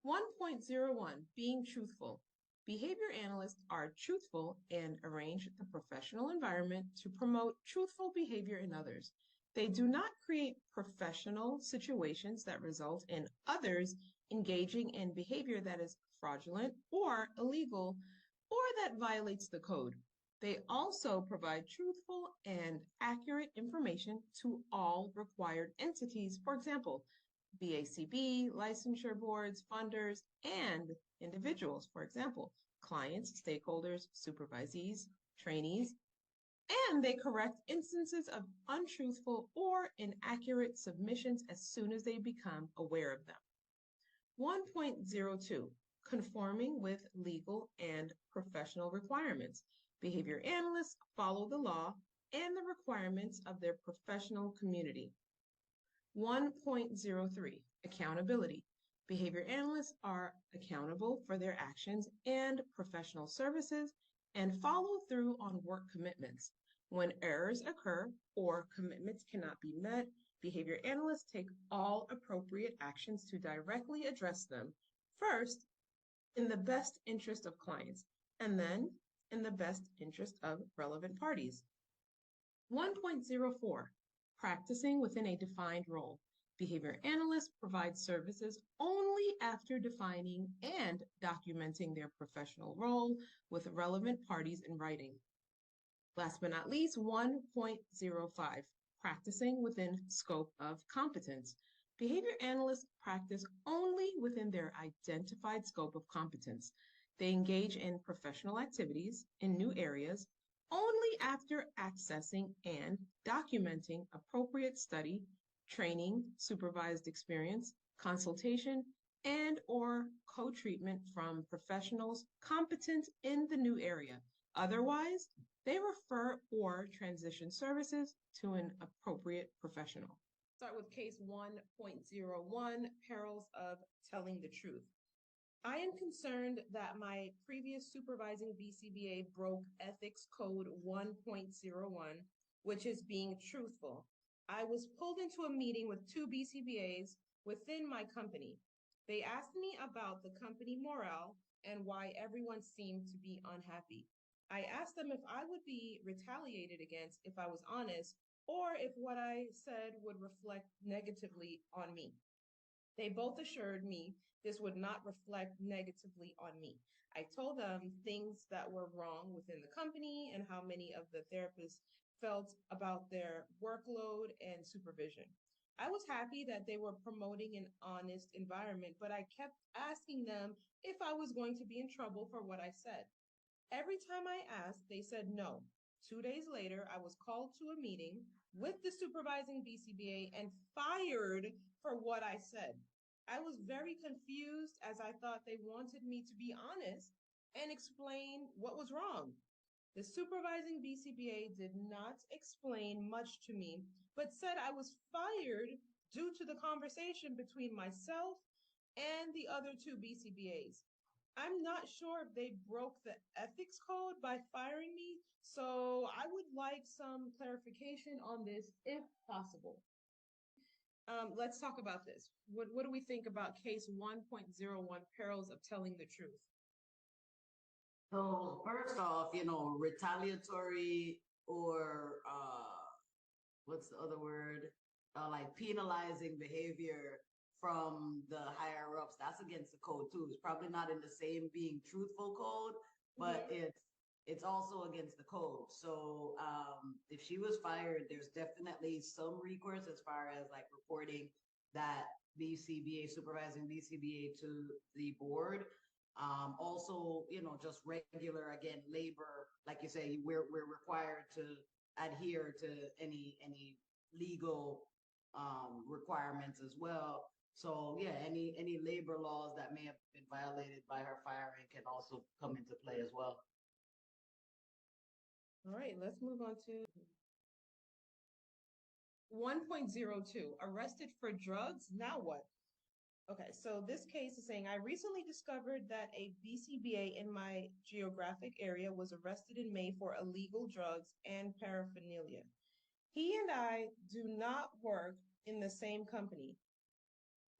1.01 Being Truthful. Behavior analysts are truthful and arrange the professional environment to promote truthful behavior in others. They do not create professional situations that result in others engaging in behavior that is fraudulent or illegal or that violates the code. They also provide truthful and accurate information to all required entities, for example, BACB, licensure boards, funders, and individuals, for example, clients, stakeholders, supervisees, trainees, and they correct instances of untruthful or inaccurate submissions as soon as they become aware of them. 1.02 Conforming with legal and professional requirements. Behavior analysts follow the law and the requirements of their professional community. 1.03 Accountability. Behavior analysts are accountable for their actions and professional services and follow through on work commitments. When errors occur or commitments cannot be met, behavior analysts take all appropriate actions to directly address them, first in the best interest of clients, and then in the best interest of relevant parties. 1.04 Practicing within a defined role. Behavior analysts provide services only after defining and documenting their professional role with relevant parties in writing. Last but not least, 1.05 Practicing within scope of competence. Behavior analysts practice only within their identified scope of competence. They engage in professional activities in new areas only after accessing and documenting appropriate study, training, supervised experience, consultation, and or co-treatment from professionals competent in the new area. Otherwise, they refer or transition services to an appropriate professional. Start with case 1.01, Perils of Telling the Truth. I am concerned that my previous supervising BCBA broke Ethics Code 1.01, which is being truthful. I was pulled into a meeting with two BCBAs within my company. They asked me about the company morale and why everyone seemed to be unhappy. I asked them if I would be retaliated against if I was honest, or if what I said would reflect negatively on me. They both assured me this would not reflect negatively on me. I told them things that were wrong within the company and how many of the therapists felt about their workload and supervision. I was happy that they were promoting an honest environment, but I kept asking them if I was going to be in trouble for what I said. Every time I asked, they said no. 2 days later, I was called to a meeting with the supervising BCBA and fired for what I said. I was very confused as I thought they wanted me to be honest and explain what was wrong. The supervising BCBA did not explain much to me, but said I was fired due to the conversation between myself and the other two BCBAs. I'm not sure if they broke the ethics code by firing me, so I would like some clarification on this if possible. Let's talk about this. What do we think about case 1.01, Perils of Telling the Truth? So first off, retaliatory or what's the other word? Like penalizing behavior from the higher ups, that's against the code too. It's probably not in the same Being Truthful code, but it's also against the code. So if she was fired, there's definitely some recourse as far as like reporting that BCBA, supervising BCBA to the board. Also, just regular, again, labor, like you say, we're required to adhere to any legal requirements as well. So yeah, any labor laws that may have been violated by her firing can also come into play as well. All right, let's move on to 1.02, arrested for drugs, now what? Okay, so this case is saying, I recently discovered that a BCBA in my geographic area was arrested in May for illegal drugs and paraphernalia. He and I do not work in the same company.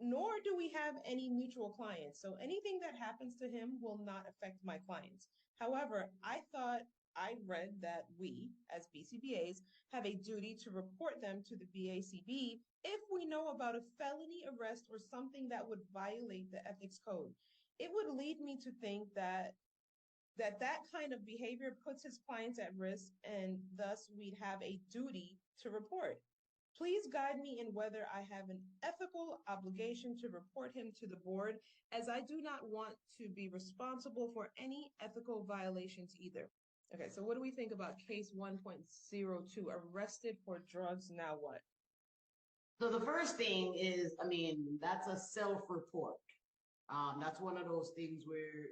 nor do we have any mutual clients. So anything that happens to him will not affect my clients. However, I read that we, as BCBAs, have a duty to report them to the BACB if we know about a felony arrest or something that would violate the ethics code. It would lead me to think that kind of behavior puts his clients at risk, and thus we'd have a duty to report. Please guide me in whether I have an ethical obligation to report him to the board, as I do not want to be responsible for any ethical violations either. Okay, so what do we think about case 1.02, arrested for drugs, now what? So the first thing is, I mean, that's a self-report. That's one of those things where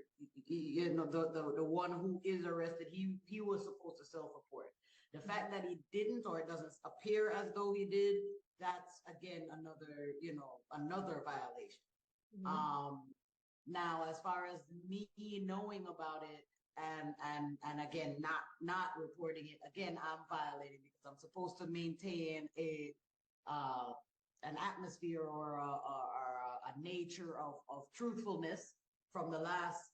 you know the one who is arrested, he was supposed to self-report. The fact that he didn't, or it doesn't appear as though he did, that's again another violation. Mhm. Now, as far as me knowing about it and again not reporting it, again I'm violating because I'm supposed to maintain uh, an atmosphere or a nature of truthfulness from the last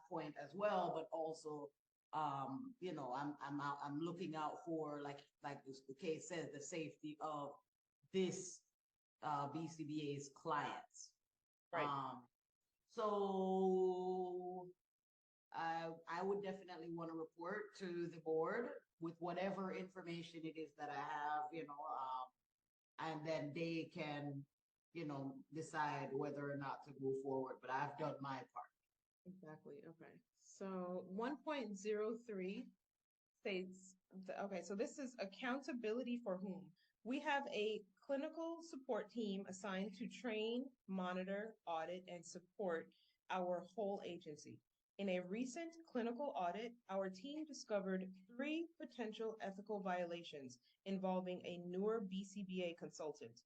point as well, but also I'm looking out for like the case says the safety of this BCBA's clients. Right. So I would definitely want to report to the board with whatever information it is that I have, and then they can, decide whether or not to move forward. But I've done my part. Exactly. Okay. So 1.03 states, okay, so this is accountability for whom? We have a clinical support team assigned to train, monitor, audit, and support our whole agency. In a recent clinical audit, our team discovered three potential ethical violations involving a newer BCBA consultant.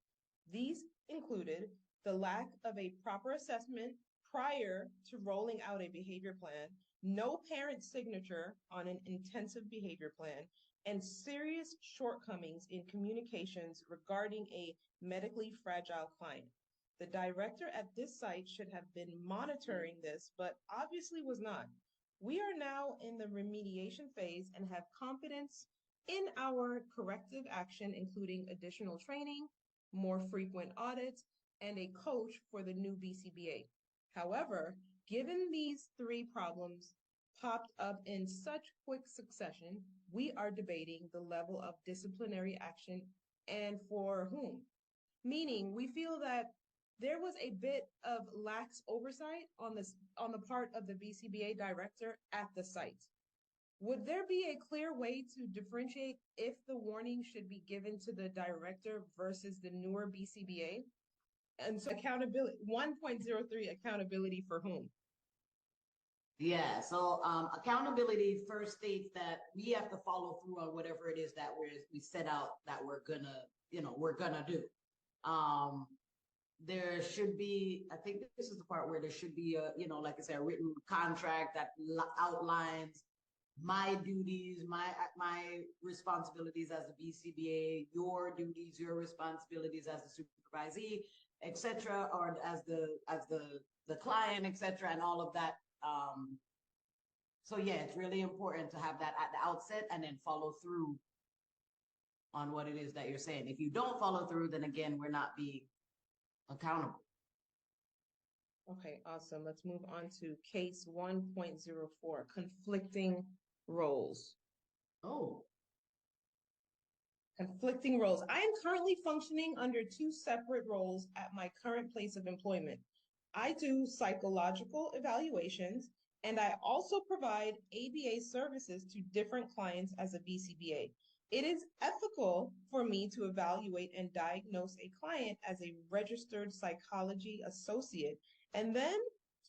These included the lack of a proper assessment prior to rolling out a behavior plan, no parent signature on an intensive behavior plan, and serious shortcomings in communications regarding a medically fragile client. The director at this site should have been monitoring this, but obviously was not. We are now in the remediation phase and have confidence in our corrective action, including additional training, more frequent audits, and a coach for the new BCBA. However, given these three problems popped up in such quick succession, we are debating the level of disciplinary action and for whom. Meaning, we feel that there was a bit of lax oversight on the part of the BCBA director at the site. Would there be a clear way to differentiate if the warning should be given to the director versus the newer BCBA? And so accountability, 1.03, accountability for whom? Yeah. So accountability first states that we have to follow through on whatever it is that we set out that we're gonna do. Um, there should be, I think this is the part where there should be like I said, a written contract that outlines my duties, my responsibilities as a BCBA, your duties, your responsibilities as a supervisee, etc., or as the client, etc., and all of that. So yeah, it's really important to have that at the outset and then follow through on what it is that you're saying. If you don't follow through, then again, we're not being accountable. Okay, awesome. Let's move on to case 1.04, conflicting roles. Oh, Conflicting roles. I am currently functioning under two separate roles at my current place of employment. I do psychological evaluations, and I also provide ABA services to different clients as a BCBA. It is ethical for me to evaluate and diagnose a client as a registered psychology associate, and then,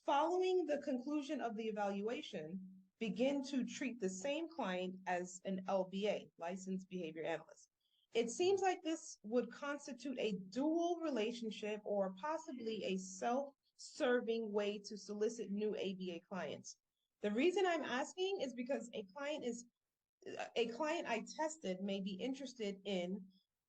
following the conclusion of the evaluation, begin to treat the same client as an LBA, licensed behavior analyst. It seems like this would constitute a dual relationship or possibly a self-serving way to solicit new ABA clients. The reason I'm asking is because a client I tested may be interested in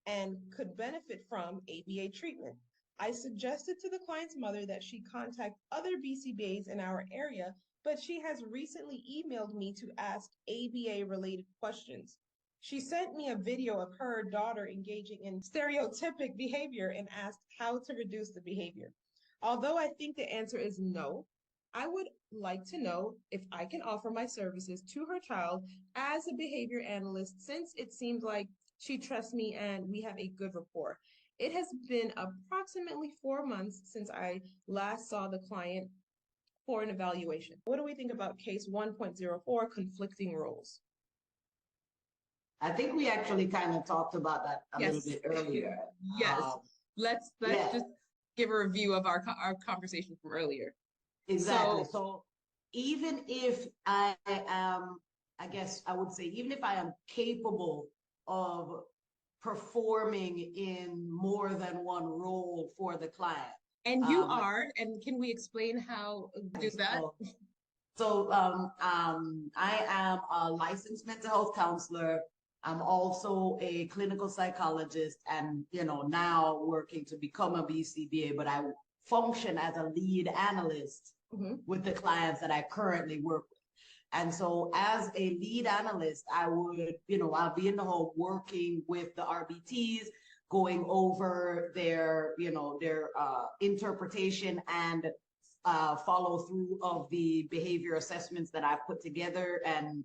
and could benefit from ABA treatment. I suggested to the client's mother that she contact other BCBAs in our area, but she has recently emailed me to ask ABA-related questions. She sent me a video of her daughter engaging in stereotypic behavior and asked how to reduce the behavior. Although I think the answer is no, I would like to know if I can offer my services to her child as a behavior analyst, since it seems like she trusts me and we have a good rapport. It has been approximately 4 months since I last saw the client for an evaluation. What do we think about case 1.04, conflicting roles? I think we actually kind of talked about that a little Yes. bit earlier. Yes. Let's yeah. just give a review of our conversation from earlier. Exactly. So even if I am, I guess I would say, even if I am capable of performing in more than one role for the client. And you are, and can we explain how do that? I am a licensed mental health counselor. I'm also a clinical psychologist and, now working to become a BCBA, but I function as a lead analyst with the clients that I currently work with. And so as a lead analyst, I would, I'll be in the home working with the RBTs, going over their interpretation and follow through of the behavior assessments that I've put together and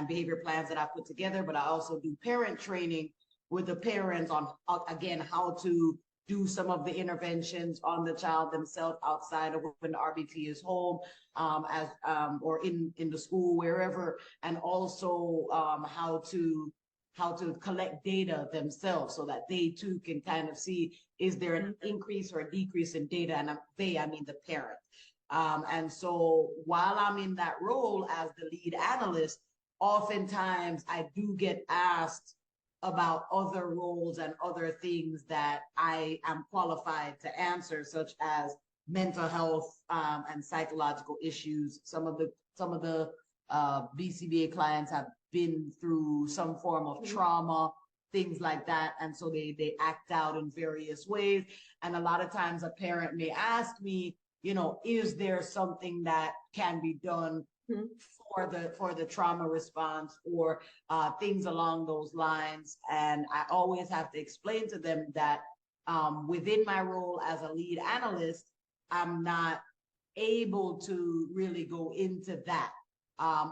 behavior plans that I've put together. But I also do parent training with the parents on, again, how to do some of the interventions on the child themselves outside of when the RBT is home, or in the school, wherever, and also how to collect data themselves so that they too can kind of see, is there an increase or a decrease in data? And I mean the parent. And so while I'm in that role as the lead analyst, oftentimes I do get asked about other roles and other things that I am qualified to answer, such as mental health and psychological issues. Some of the BCBA clients have been through some form of trauma, things like that, and so they act out in various ways. And a lot of times a parent may ask me, is there something that can be done for the trauma response, or things along those lines? And I always have to explain to them that within my role as a lead analyst, I'm not able to really go into that.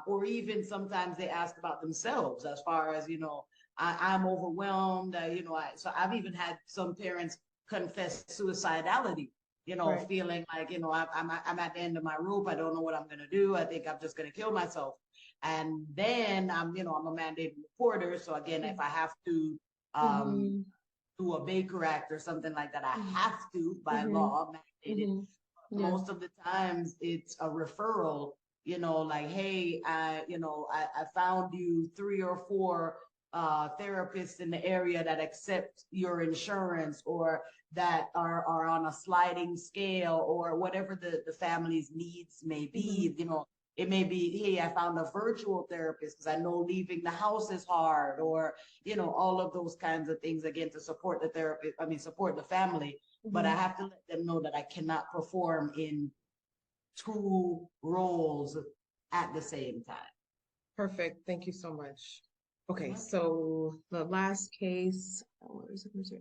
Or even sometimes they ask about themselves, as far as, I'm overwhelmed, so I've even had some parents confess suicidality, right. Feeling like, I'm at the end of my rope. I don't know what I'm going to do. I think I'm just going to kill myself. And then I'm a mandated reporter. So again, if I have to do a Baker Act or something like that, I have to, by law, mandated. Most of the times it's a referral, like, hey, I found you 3 or 4 therapists in the area that accept your insurance, or that are on a sliding scale, or whatever the family's needs may be. It may be, hey, I found a virtual therapist because I know leaving the house is hard, or, all of those kinds of things, again, to support the therapist, support the family. But I have to let them know that I cannot perform in 2 roles at the same time. Perfect. Thank you so much. Okay, so the last case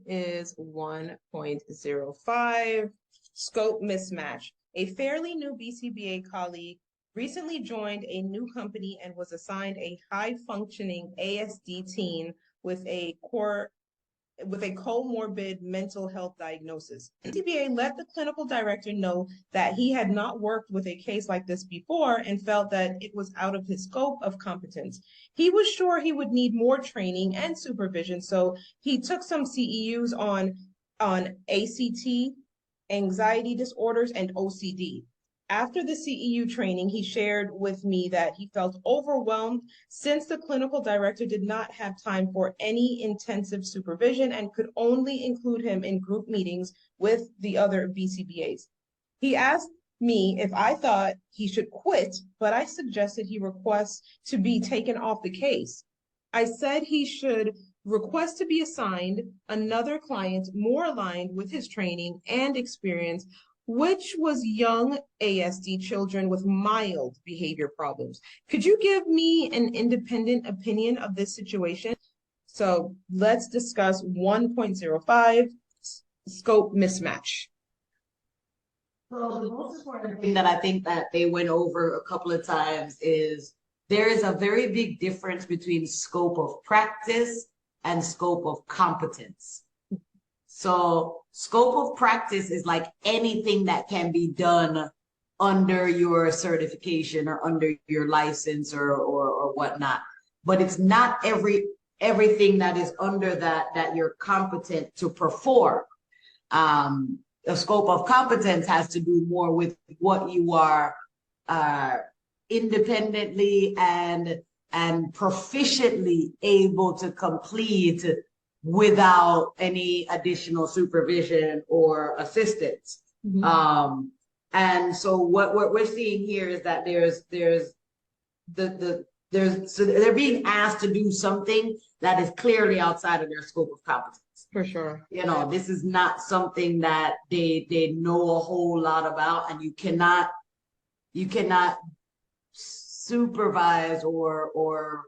is 1.05, scope mismatch. A fairly new BCBA colleague recently joined a new company and was assigned a high-functioning ASD teen with a comorbid mental health diagnosis. BCBA let the clinical director know that he had not worked with a case like this before and felt that it was out of his scope of competence. He was sure he would need more training and supervision, so he took some CEUs on ACT, anxiety disorders, and OCD. After the CEU training, he shared with me that he felt overwhelmed since the clinical director did not have time for any intensive supervision and could only include him in group meetings with the other BCBAs. He asked me if I thought he should quit, but I suggested he request to be taken off the case. I said he should request to be assigned another client more aligned with his training and experience, which was young ASD children with mild behavior problems. Could you give me an independent opinion of this situation? So let's discuss 1.05 scope mismatch. So the most important thing that I think that they went over a couple of times is there is a very big difference between scope of practice and scope of competence. So scope of practice is like anything that can be done under your certification or under your license or whatnot. But it's not everything that is under that you're competent to perform. The scope of competence has to do more with what you are independently and proficiently able to complete without any additional supervision or assistance. Mm-hmm. And so what we're seeing here is that so they're being asked to do something that is clearly outside of their scope of competence. For sure. You know, this is not something that they know a whole lot about, and you cannot supervise or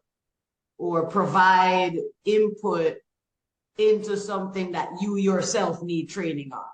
provide input into something that you yourself need training on.